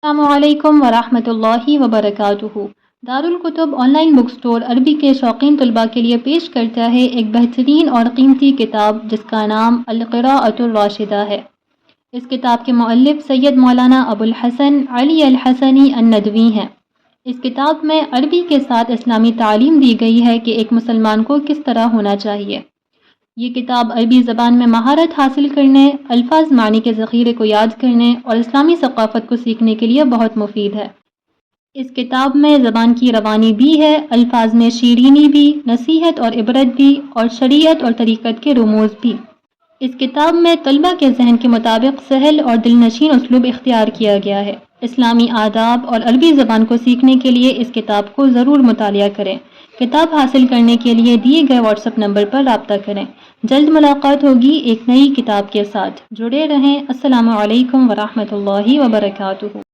अस्सलामुअलैकुम वरहमतुल्लाहि वबरकातुहू। Darul Kutub online book store अरबी के शौकीन तलबा के लिए पेश करता है एक बेहतरीन और कीमती किताब जिसका नाम अल-क़िराअतुर राशिदा है। इस किताब के मुअल्लिफ सैयद मौलाना अबुल हसन अली अल हसनी अन-नदवी हैं। इस किताब में अरबी के साथ इस्लामी तालीम दी गई है कि एक मुसलमान को किस तरह होना चाहिए। ये किताब अरबी ज़बान में महारत हासिल करने, अल्फाज मानी के ज़ख़ीरे को याद करने और इस्लामी सक़ाफ़त को सीखने के लिए बहुत मुफीद है। इस किताब में ज़बान की रवानी भी है, अल्फाज में शीरीनी भी, नसीहत और इबरत भी और शरीयत और तरीक़त के रुमूज़ भी। इस किताब में तलबा के जहन के मुताबिक सहल और दिलनशीन उसलूब इख्तियार किया गया है। इस्लामी आदाब और अरबी ज़बान को सीखने के लिए इस किताब को ज़रूर मुतालिया करें। किताब हासिल करने के लिए दिए गए व्हाट्सएप नंबर पर राब्ता करें। जल्द मुलाकात होगी एक नई किताब के साथ। जुड़े रहें। अस्सलामु अलैकुम वरहमतुल्लाहि वबरकातुहू।